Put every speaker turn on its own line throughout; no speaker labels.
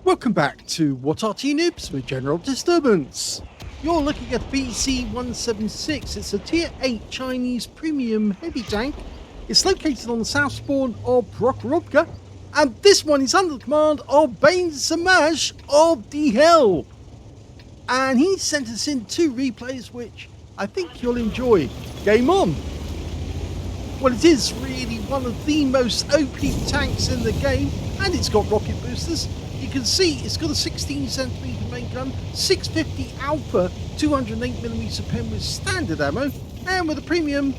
Welcome back to What Arty Noobs with General Disturbance. You're looking at BZ-176. It's a Tier 8 Chinese premium heavy tank. It's located on the south spawn of Prokhorovka, and this one is under the command of BZ-176 of DHELL. And he sent us in 2 replays which I think you'll enjoy. Game on! Well, it is really one of the most OP tanks in the game, and it's got rocket boosters. You can see it's got a 16cm main gun, 650 Alpha, 208mm pen with standard ammo, and with a premium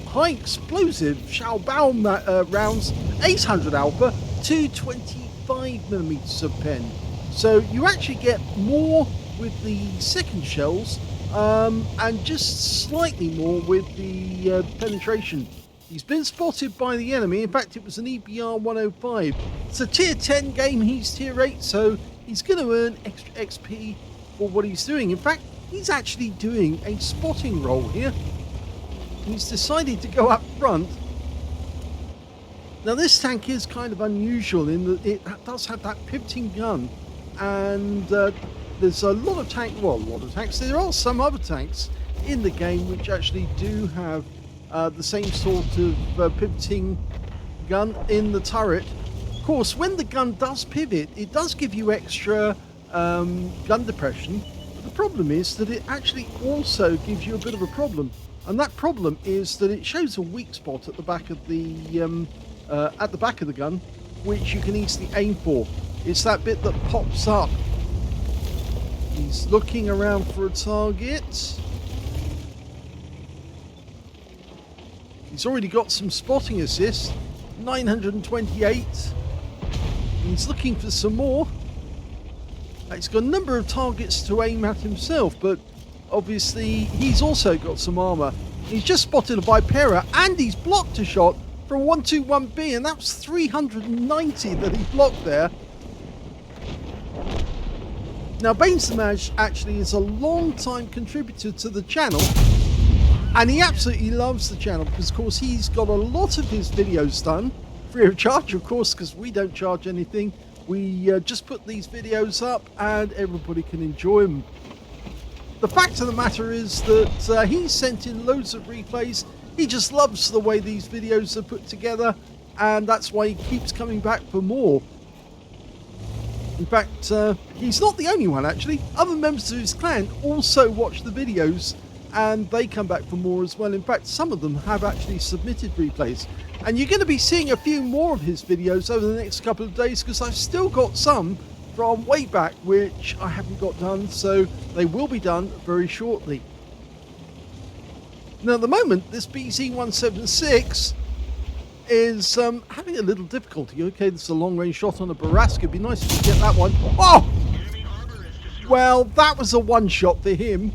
high explosive Shaobao rounds, 800 Alpha, 225mm of pen. So you actually get more with the second shells, and just slightly more with the penetration. He's been spotted by the enemy. In fact, it was an EBR 105. It's a tier 10 game. He's tier 8, so he's going to earn extra XP for what he's doing. In fact, he's actually doing a spotting role here. He's decided to go up front. Now, this tank is kind of unusual in that it does have that pivoting gun, and there's a lot of tanks. There are some other tanks in the game which actually do have the same sort of pivoting gun in the turret. Of course, when the gun does pivot, it does give you extra gun depression. But the problem is that it actually also gives you a bit of a problem, and that problem is that it shows a weak spot at the back of the gun, which you can easily aim for. It's that bit that pops up. He's looking around for a target. He's already got some spotting assists, 928. He's looking for some more. He's got a number of targets to aim at himself, but obviously he's also got some armor. He's just spotted a Vipera, and he's blocked a shot from 121B, and that was 390 that he blocked there. Now, BZ-176 actually is a long-time contributor to the channel, and he absolutely loves the channel because, of course, he's got a lot of his videos done free of charge, of course, because we don't charge anything. We just put these videos up and everybody can enjoy them. The fact of the matter is that he's sent in loads of replays. He just loves the way these videos are put together, and that's why he keeps coming back for more. In fact, he's not the only one, actually. Other members of his clan also watch the videos, and they come back for more as well. In fact, some of them have actually submitted replays, and you're going to be seeing a few more of his videos over the next couple of days, because I've still got some from way back which I haven't got done, so they will be done very shortly. Now, at the moment, this BZ-176 is having a little difficulty. Okay, this is a long-range shot on a Baraska. It'd be nice if you get that one. Oh! Well, that was a one-shot for him.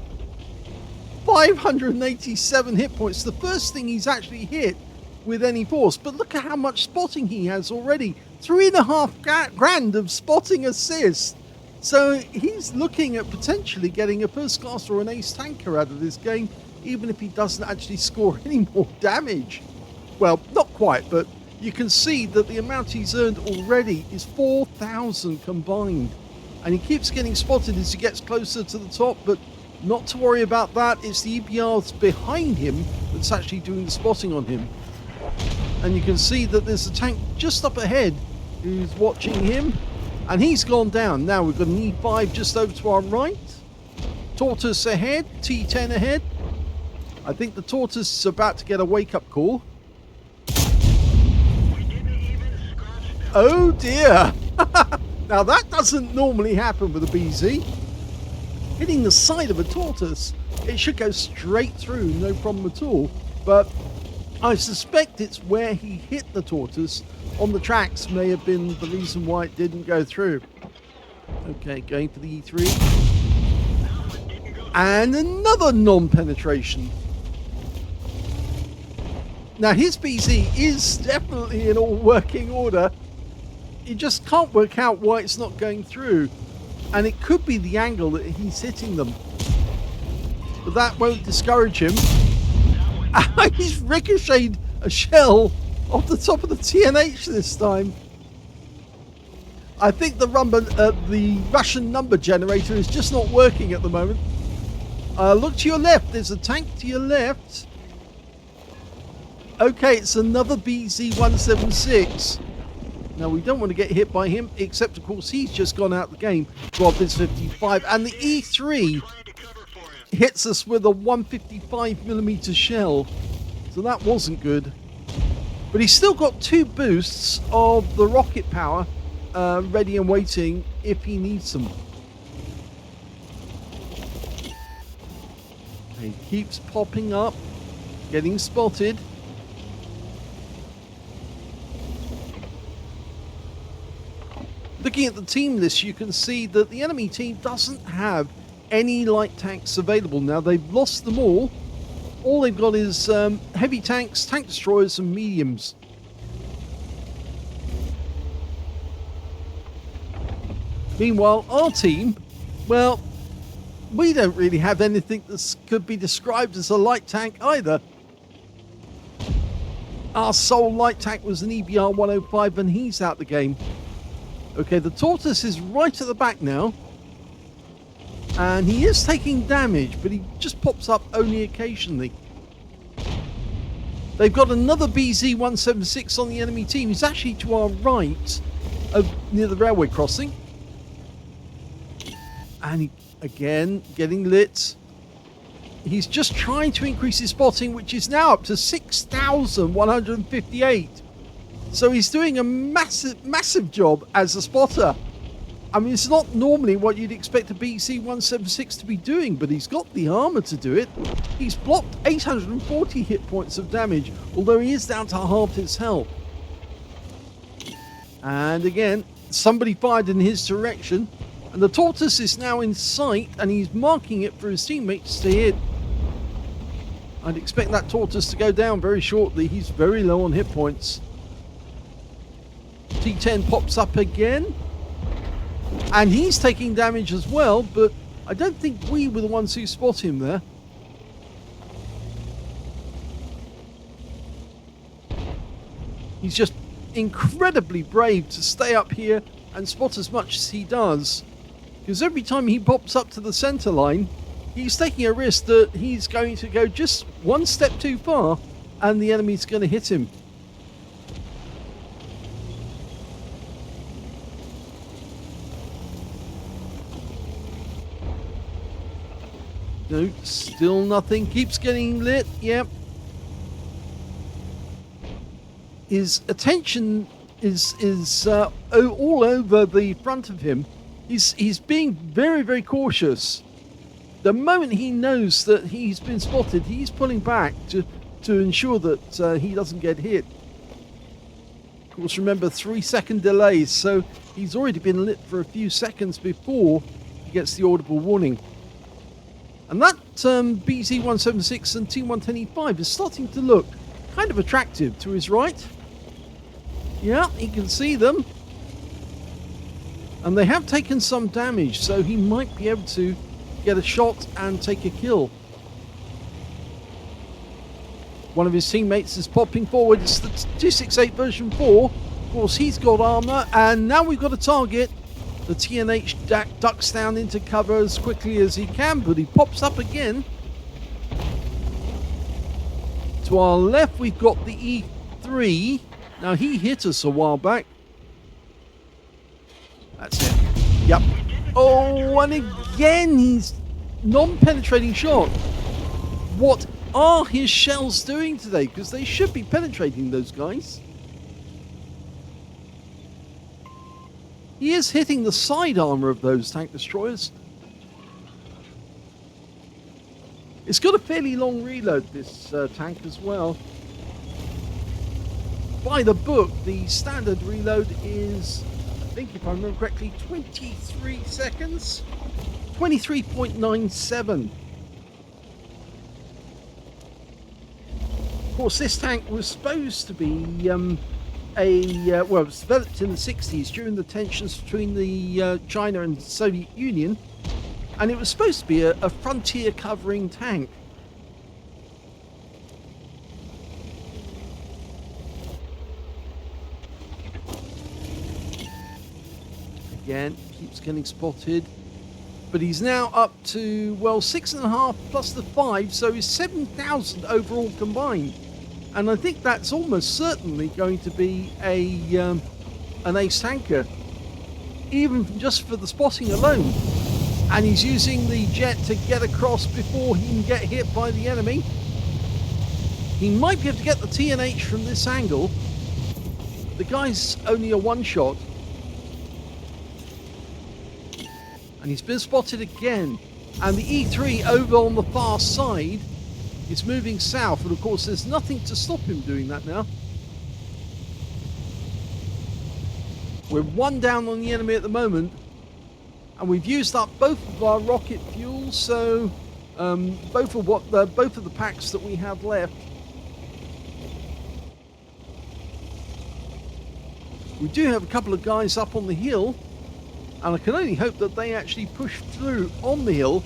587 hit points, the first thing he's actually hit with any force. But look at how much spotting he has already. 3.5 grand of spotting assist. So he's looking at potentially getting a first class or an ace tanker out of this game, even if he doesn't actually score any more damage. Well, not quite, but you can see that the amount he's earned already is 4,000 combined. And he keeps getting spotted as he gets closer to the top, but not to worry about that. It's the EBRs behind him that's actually doing the spotting on him. And you can see that there's a tank just up ahead who's watching him, and he's gone down. Now we've got an E5 just over to our right. Tortoise ahead, T10 ahead. I think the Tortoise is about to get a wake-up call. Oh dear! Now that doesn't normally happen with a BZ. Hitting the side of a Tortoise, it should go straight through, no problem at all. But I suspect it's where he hit the Tortoise on the tracks may have been the reason why it didn't go through. Okay, going for the E3. And another non-penetration. Now his BZ is definitely in all working order. You just can't work out why it's not going through. And it could be the angle that he's hitting them. But that won't discourage him. He's ricocheted a shell off the top of the TNH this time. I think the Russian number generator is just not working at the moment. Look to your left. There's a tank to your left. Okay, it's another BZ-176. Now, we don't want to get hit by him, except, of course, he's just gone out the game. Rob is 55. And the E3 hits us with a 155mm shell. So that wasn't good. But he's still got 2 boosts of the rocket power ready and waiting if he needs them. He keeps popping up, getting spotted. Looking at the team list, you can see that the enemy team doesn't have any light tanks available. Now, they've lost them all. All they've got is heavy tanks, tank destroyers, and mediums. Meanwhile, our team, well, we don't really have anything that could be described as a light tank either. Our sole light tank was an EBR-105, and he's out the game. Okay, the Tortoise is right at the back now. And he is taking damage, but he just pops up only occasionally. They've got another BZ-176 on the enemy team. He's actually to our right, near the railway crossing. And he, again, getting lit. He's just trying to increase his spotting, which is now up to 6,158. So he's doing a massive job as a spotter. I mean, it's not normally what you'd expect a BZ-176 to be doing, but he's got the armor to do it. He's blocked 840 hit points of damage, although he is down to half his health. And again, somebody fired in his direction, and the Tortoise is now in sight, and he's marking it for his teammates to hit. I'd expect that Tortoise to go down very shortly. He's very low on hit points. T10 pops up again. And he's taking damage as well, but I don't think we were the ones who spot him there. He's just incredibly brave to stay up here and spot as much as he does. Because every time he pops up to the center line, he's taking a risk that he's going to go just one step too far and the enemy's going to hit him. No, still nothing. Keeps getting lit. Yep. His attention is all over the front of him. He's being very, very cautious. The moment he knows that he's been spotted, he's pulling back to ensure that he doesn't get hit. Of course, remember, 3-second delays, so he's already been lit for a few seconds before he gets the audible warning. And that BZ-176 and T110E5 is starting to look kind of attractive to his right. Yeah, he can see them. And they have taken some damage, so he might be able to get a shot and take a kill. One of his teammates is popping forward. It's the 268 version 4. Of course, he's got armor, and now we've got a target. The TNH ducks down into cover as quickly as he can, but he pops up again. To our left, we've got the E3. Now, he hit us a while back. That's it. Yep. Oh, and again, he's non-penetrating shot. What are his shells doing today? Because they should be penetrating those guys. He is hitting the side armor of those tank destroyers. It's got a fairly long reload, this tank as well. By the book, the standard reload is, I think if I remember correctly, 23 seconds. 23.97. Of course, this tank was supposed to be well, it was developed in the 60s during the tensions between the China and Soviet Union, and it was supposed to be a frontier covering tank. again. Keeps getting spotted. But he's now up to, well, 6.5 plus the 5, so he's 7,000 overall combined. And I think that's almost certainly going to be an ace tanker, even just for the spotting alone. And he's using the jet to get across before he can get hit by the enemy. He might be able to get the TNH from this angle. The guy's only a one-shot. And he's been spotted again. And the E3 over on the far side is moving south. And of course, there's nothing to stop him doing that now. We're one down on the enemy at the moment. And we've used up both of our rocket fuel. So both of the packs that we have left. We do have a couple of guys up on the hill, and I can only hope that they actually push through on the hill,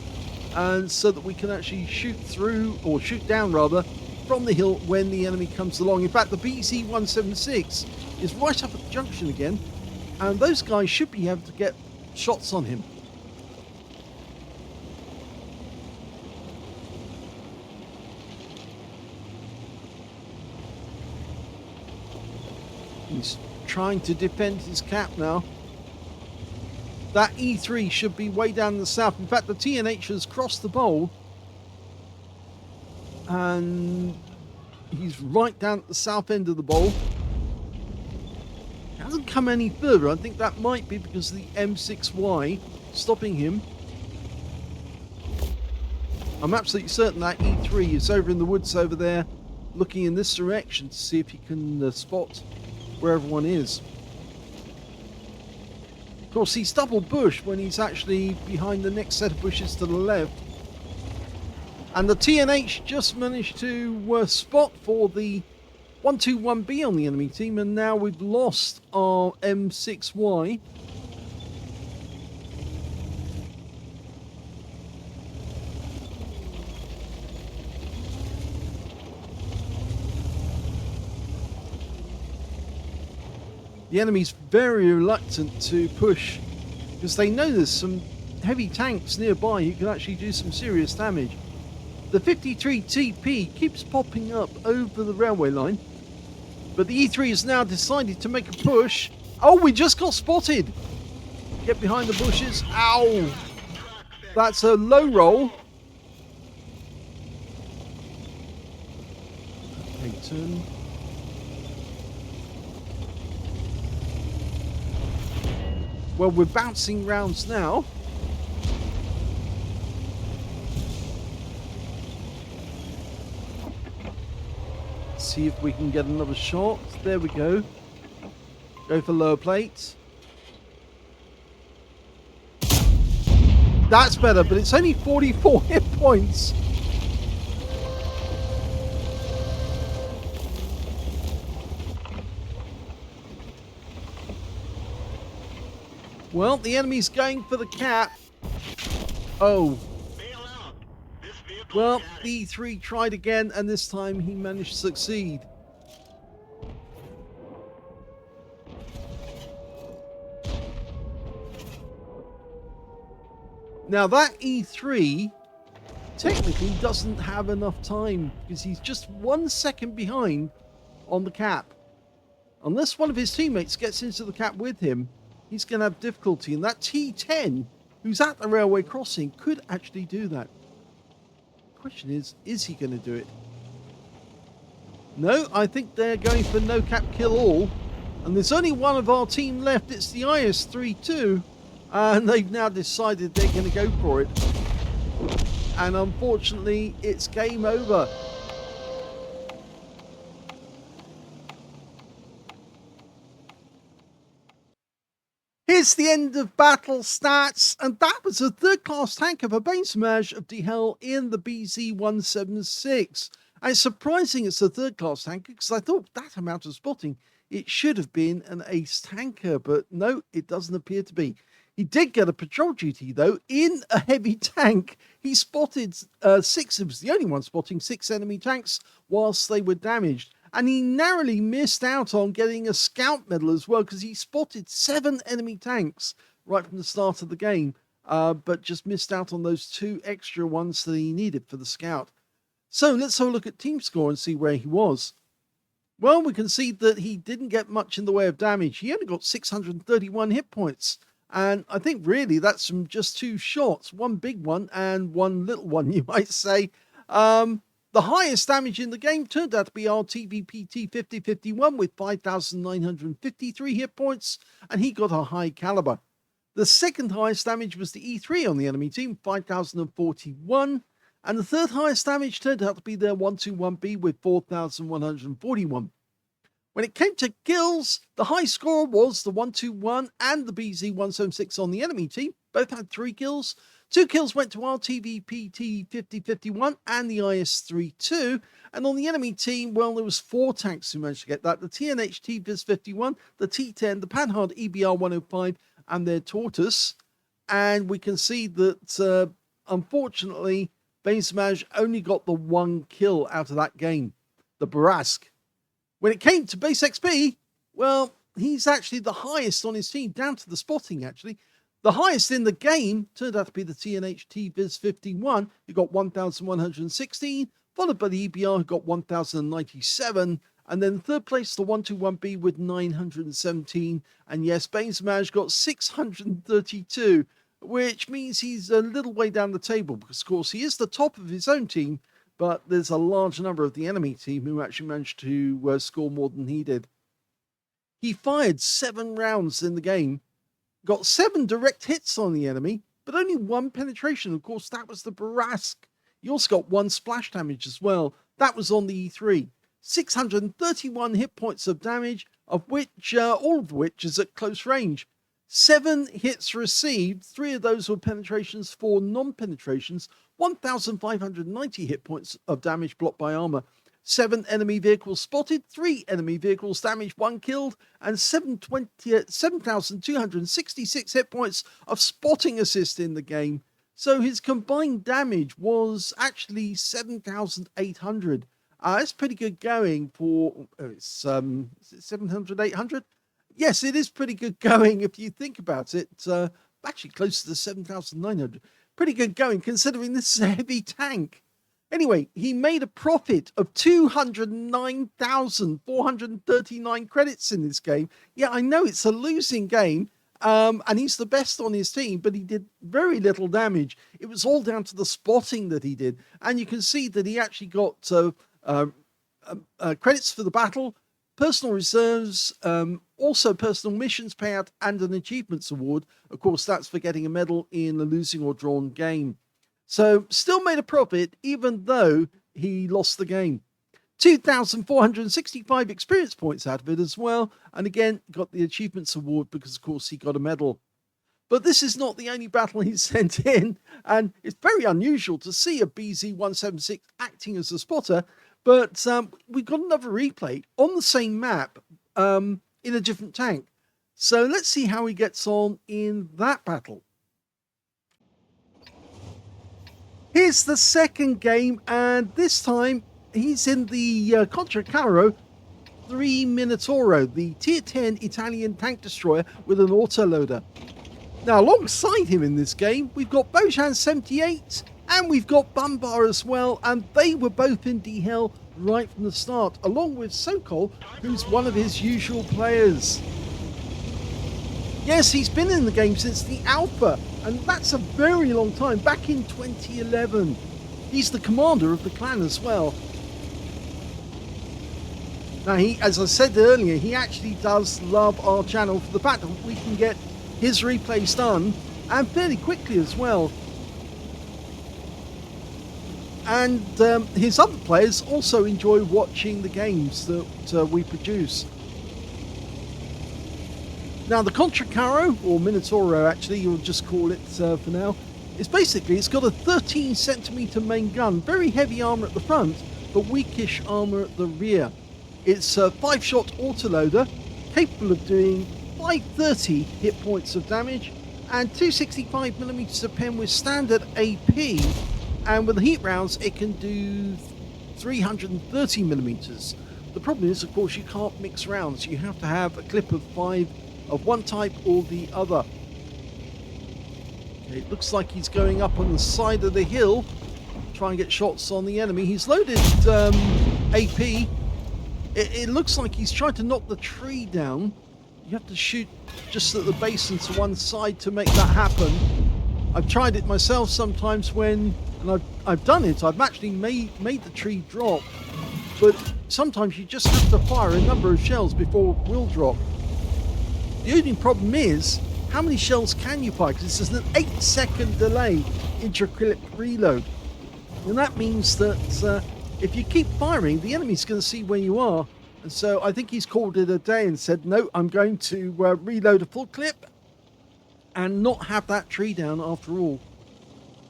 and so that we can actually shoot through, or shoot down rather, from the hill when the enemy comes along. In fact, the BZ-176 is right up at the junction again, and those guys should be able to get shots on him. He's trying to defend his cap now. That E3 should be way down in the south. In fact, the TNH has crossed the bowl. And he's right down at the south end of the bowl. He hasn't come any further. I think that might be because of the M6Y stopping him. I'm absolutely certain that E3 is over in the woods over there, looking in this direction to see if he can spot where everyone is. Of course, he's double bush when he's actually behind the next set of bushes to the left. And the TNH just managed to spot for the 121B on the enemy team, and now we've lost our M6Y. The enemy's very reluctant to push because they know there's some heavy tanks nearby who can actually do some serious damage. The 53 TP keeps popping up over the railway line, but the E3 has now decided to make a push. Oh, we just got spotted. Get behind the bushes. Ow! That's a low roll. Okay, turn. Well, we're bouncing rounds now. See if we can get another shot. There we go. Go for lower plate. That's better, but it's only 44 hit points. Well, the enemy's going for the cap. Oh. Well, the E3 tried again, and this time he managed to succeed. Now that E3 technically doesn't have enough time because he's just 1 second behind on the cap. Unless one of his teammates gets into the cap with him, he's going to have difficulty, and that T10, who's at the railway crossing, could actually do that. The question is he going to do it? No, I think they're going for no cap kill all, and there's only one of our team left. It's the IS-32, and they've now decided they're going to go for it. And unfortunately, it's game over. Here's the end of battle stats, and that was a third-class tank of a base smash of DHELL in the BZ-176. And it's surprising it's a third-class tanker, because I thought that amount of spotting, it should have been an ace tanker, but no, it doesn't appear to be. He did get a patrol duty, though, in a heavy tank. He spotted six, it was the only one spotting 6 enemy tanks whilst they were damaged. And he narrowly missed out on getting a scout medal as well, because he spotted 7 enemy tanks right from the start of the game, but just missed out on those 2 extra ones that he needed for the scout. So let's have a look at team score and see where he was. Well, we can see that he didn't get much in the way of damage. He only got 631 hit points. And I think really that's from just 2 shots, one big one and one little one, you might say. The highest damage in the game turned out to be our TVPT 5051 with 5,953 hit points, and he got a high caliber. The second highest damage was the E3 on the enemy team, 5,041. And the third highest damage turned out to be their 121B with 4,141. When it came to kills, the high score was the 121 and the BZ-176 on the enemy team. Both had 3 kills. 2 kills went to our TVPT 5051 and the IS-32. And on the enemy team, well, there was 4 tanks who managed to get that. The TNH Viz-51, the T10, the Panhard EBR-105, and their Tortoise. And we can see that, unfortunately, Benzemaj only got the 1 kill out of that game, the Barask. When it came to base XP, well, he's actually the highest on his team, down to the spotting, actually. The highest in the game turned out to be the TNH Viz-51, who got 1,116, followed by the EBR, who got 1,097, and then third place, the 121B with 917, and yes, Benzemaj got 632, which means he's a little way down the table, because, of course, he is the top of his own team, but there's a large number of the enemy team who actually managed to score more than he did. He fired 7 rounds in the game, got 7 direct hits on the enemy, but only 1 penetration. Of course, that was the Barask. He also got 1 splash damage as well. That was on the E3. 631 hit points of damage, of which, all of which is at close range. 7 hits received, 3 of those were penetrations, 4 non-penetrations, 1,590 hit points of damage blocked by armor, 7 enemy vehicles spotted, 3 enemy vehicles damaged, 1 killed, and 7,266 hit points of spotting assist in the game. So his combined damage was actually 7,800. It's pretty good going for, it's 700, 800? Yes, it is pretty good going if you think about it. Actually close to the 7,900. Pretty good going considering this is a heavy tank. Anyway, he made a profit of 209,439 credits in this game. Yeah, I know it's a losing game, and he's the best on his team, but he did very little damage. It was all down to the spotting that he did. And you can see that he actually got credits for the battle, personal reserves, also personal missions payout, and an achievements award. Of course, that's for getting a medal in a losing or drawn game. So, still made a profit, even though he lost the game. 2,465 experience points out of it as well. And again, got the achievements award because, of course, he got a medal. But this is not the only battle he's sent in. And it's very unusual to see a BZ-176 acting as a spotter. But we've got another replay on the same map in a different tank. So let's see how he gets on in that battle. Here's the second game, and this time he's in the Controcarro 3 Minotauro, the Tier 10 Italian tank destroyer with an autoloader. Now, alongside him in this game, we've got Bojan78 and we've got Bumbar as well, and they were both in DHELL right from the start, along with Sokol, who's one of his usual players. Yes, he's been in the game since the alpha, and that's a very long time, back in 2011. He's the commander of the clan as well. Now, as I said earlier, he actually does love our channel for the fact that we can get his replays done, and fairly quickly as well. And his other players also enjoy watching the games that we produce. Now, the Controcarro, or Minotauro actually, you'll just call it for now, it's got a 13 centimeter main gun, very heavy armor at the front, but weakish armor at the rear. It's a 5-shot autoloader, capable of doing 530 hit points of damage, and 265mm of pen with standard AP, and with the heat rounds it can do 330mm. The problem is, of course, you can't mix rounds. You have to have a clip of 5 of one type or the other. Okay, it looks like he's going up on the side of the hill, try and get shots on the enemy. He's loaded AP. It looks like he's trying to knock the tree down. You have to shoot just at the base and to one side to make that happen. I've tried it myself sometimes and I've done it. I've actually made the tree drop, but sometimes you just have to fire a number of shells before it will drop. The only problem is, how many shells can you fire? Because this is an 8-second delay intra-clip reload. And that means that if you keep firing, the enemy's going to see where you are. And so I think he's called it a day and said, no, I'm going to reload a full clip and not have that tree down after all.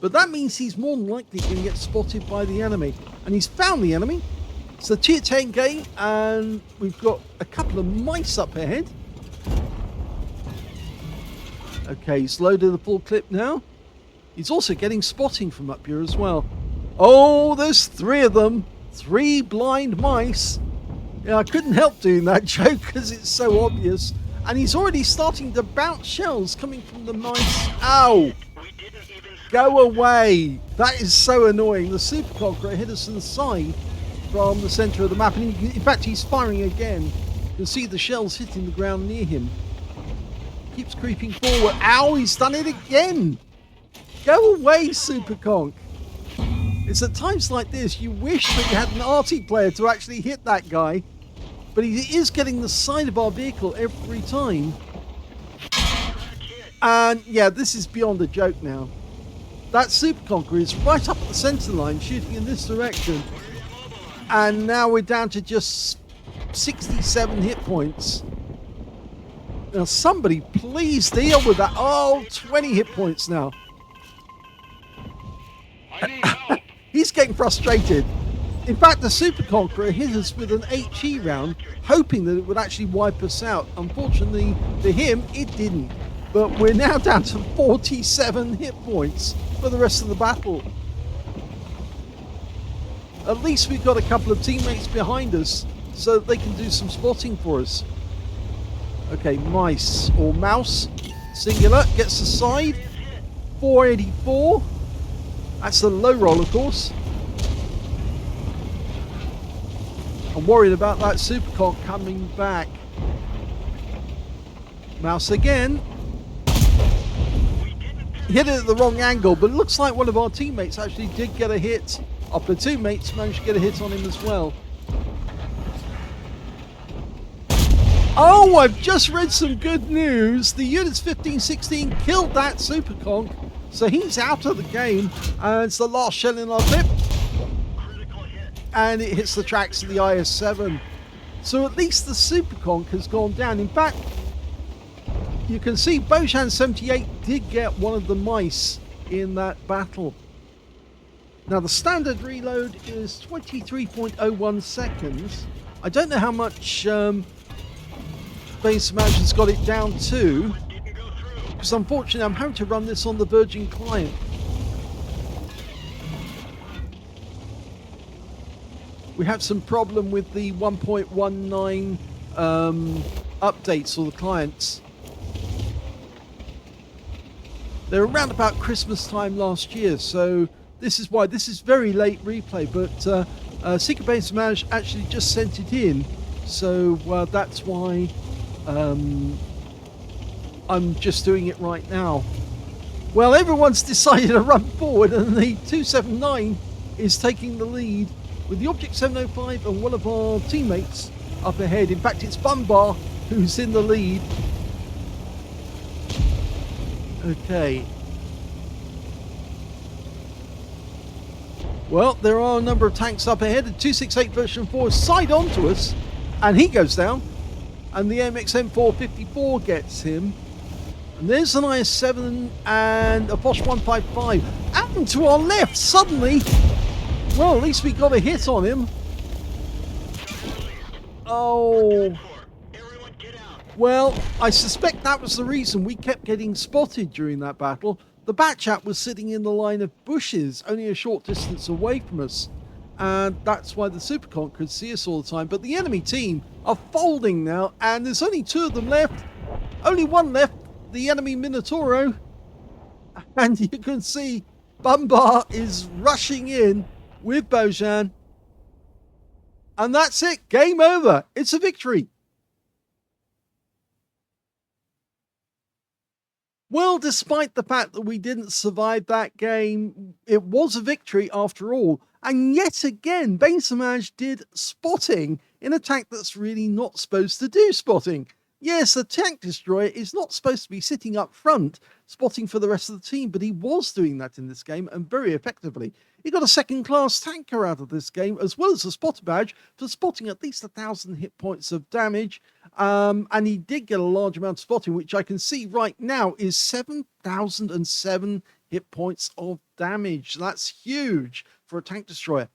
But that means he's more than likely going to get spotted by the enemy. And he's found the enemy. It's the tier 10 game, and we've got a couple of mice up ahead. Okay, he's loaded the full clip now. He's also getting spotting from up here as well. Oh, there's 3 of them. 3 blind mice. Yeah, I couldn't help doing that joke because it's so obvious. And he's already starting to bounce shells coming from the mice. Ow! Go away! That is so annoying. The Super Conqueror hit us in the side from the centre of the map. And in fact, he's firing again. You can see the shells hitting the ground near him. Keeps creeping forward. Ow! He's done it again! Go away, Super Conk! It's at times like this you wish that you had an Arty player to actually hit that guy, but he is getting the side of our vehicle every time. And yeah, this is beyond a joke now. That Super Conqueror is right up at the centre line shooting in this direction, and now we're down to just 67 hit points. Now somebody please deal with that. Oh, 20 hit points now. He's getting frustrated. In fact, the Super Conqueror hit us with an HE round, hoping that it would actually wipe us out. Unfortunately for him, it didn't. But we're now down to 47 hit points for the rest of the battle. At least we've got a couple of teammates behind us so that they can do some spotting for us. Okay, mice or mouse, singular, gets the side. 484. That's the low roll, of course. I'm worried about that Super Conk coming back. Mouse again. Hit it at the wrong angle, but it looks like one of our teammates actually did get a hit. Our platoon mates managed to get a hit on him as well. Oh, I've just read some good news. The Units 15-16 killed that Super Conk. So he's out of the game, and it's the last shell in our clip. And it hits the tracks of the IS-7. So at least the Super Conk has gone down. In fact, you can see BZ-176 did get one of the mice in that battle. Now the standard reload is 23.01 seconds. I don't know how much Base Management's got it down to, because unfortunately I'm having to run this on the Virgin client. We have some problem with the 1.19 updates or the clients. They're around about Christmas time last year, so this is why this is very late replay, but Secret Base Manage actually just sent it in, so that's why I'm just doing it right now. Well, everyone's decided to run forward, and the 279 is taking the lead with the Object 705 and one of our teammates up ahead. In fact, it's Bunbar who's in the lead. Okay. Well, there are a number of tanks up ahead. The 268 version 4 is side on to us, and he goes down. And the MXM454 gets him. And there's an IS-7 and a Bosch 155. And to our left, suddenly, well, at least we got a hit on him. Oh. Well, I suspect that was the reason we kept getting spotted during that battle. The Batchat was sitting in the line of bushes, only a short distance away from us. And that's why the Super Conk could see us all the time. But the enemy team are folding now, and there's only 2 of them left. Only one left, the enemy Minotauro. And you can see Bumbar is rushing in with Bojan. And that's it. Game over. It's a victory. Well, despite the fact that we didn't survive that game, it was a victory after all. And yet again, BZ-176 did spotting in a tank that's really not supposed to do spotting. Yes, a tank destroyer is not supposed to be sitting up front spotting for the rest of the team, but he was doing that in this game and very effectively. He got a second-class tanker out of this game, as well as a spotter badge for spotting at least 1,000 hit points of damage. And he did get a large amount of spotting, which I can see right now is 7,007 hit points of damage. That's huge for a tank destroyer.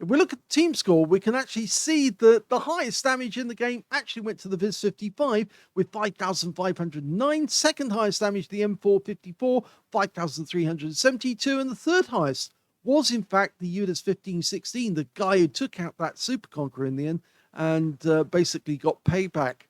If we look at the team score, we can actually see that the highest damage in the game actually went to the BZ-55 with 5,509. Second highest damage, the M454, 5,372. And the third highest was, in fact, the UDAS 1516, the guy who took out that Super Conqueror in the end and basically got payback.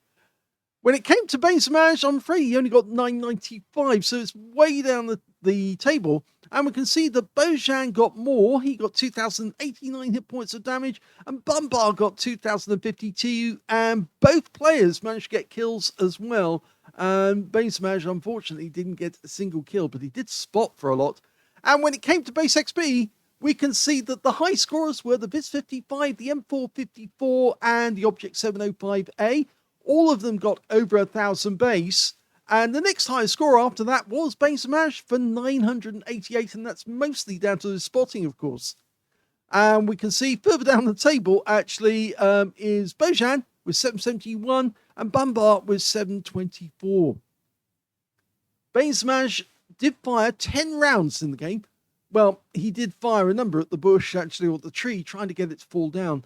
When it came to BZ-176, I'm afraid he only got 995, so it's way down the table. And we can see that Bojan got more. He got 2,089 hit points of damage, and Bumbar got 2,052, and both players managed to get kills as well. And BZ-176, unfortunately, didn't get a single kill, but he did spot for a lot. And when it came to base XP, we can see that the high scorers were the BZ-55, the M454, and the Object 705A. All of them got over 1,000 base. And the next highest score after that was BZ-176 for 988, and that's mostly down to the spotting, of course. And we can see further down the table, actually, is Bojan with 771 and Bumbar with 724. BZ-176 did fire 10 rounds in the game. Well, he did fire a number at the bush, actually, or the tree, trying to get it to fall down.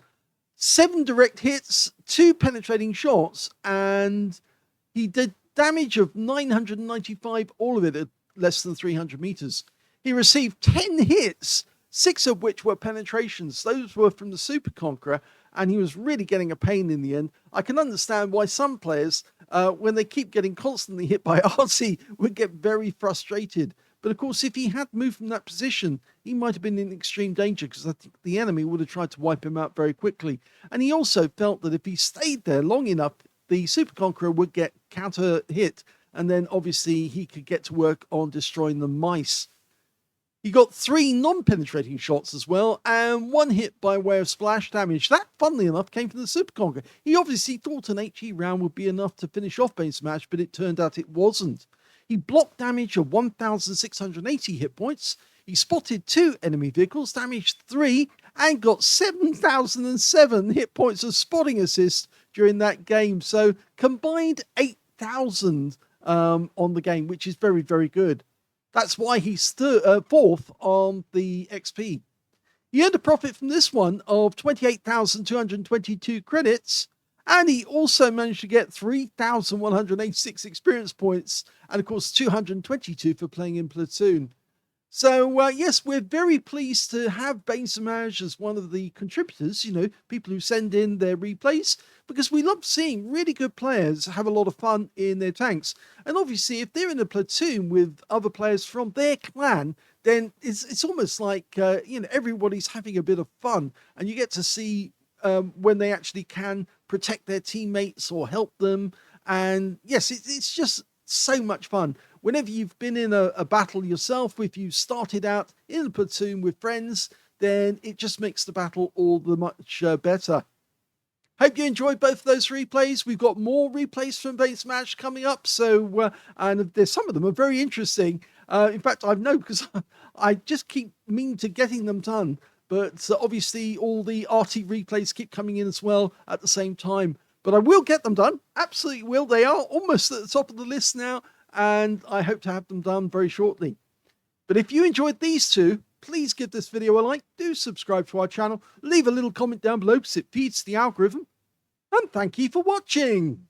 7 direct hits, 2 penetrating shots, and he did damage of 995, all of it at less than 300 meters. He received 10 hits, 6 of which were penetrations. Those were from the Super Conqueror, and he was really getting a pain in the end. I can understand why some players, when they keep getting constantly hit by Arty, would get very frustrated. But of course, if he had moved from that position, he might have been in extreme danger, because I think the enemy would have tried to wipe him out very quickly. And he also felt that if he stayed there long enough, the Super Conqueror would get counter hit, and then obviously he could get to work on destroying the mice. He got 3 non-penetrating shots as well, and 1 hit by way of splash damage. That, funnily enough, came from the Super Conqueror. He obviously thought an HE round would be enough to finish off BZ-176, but it turned out it wasn't. He blocked damage of 1,680 hit points. He spotted 2 enemy vehicles, damaged 3, and got 7,007 hit points of spotting assist during that game. So combined 8,000 on the game, which is very, very good. That's why he's 4th on the XP. He earned a profit from this one of 28,222 credits. And he also managed to get 3,186 experience points, and of course 222 for playing in Platoon. So yes, we're very pleased to have BZ-176 as one of the contributors, people who send in their replays, because we love seeing really good players have a lot of fun in their tanks. And obviously, if they're in a platoon with other players from their clan, then it's almost like, everybody's having a bit of fun, and you get to see when they actually can protect their teammates or help them. And yes, it's just so much fun. Whenever you've been in a battle yourself, if you started out in a platoon with friends, then it just makes the battle all the much better. Hope you enjoyed both of those replays. We've got more replays from BZ-176 coming up, so and there's some of them are very interesting. In fact, I know, because I just keep meaning to getting them done. But obviously, all the Arty replays keep coming in as well at the same time. But I will get them done. Absolutely will. They are almost at the top of the list now, and I hope to have them done very shortly. But if you enjoyed these two, please give this video a like. Do subscribe to our channel. Leave a little comment down below because it feeds the algorithm. And thank you for watching.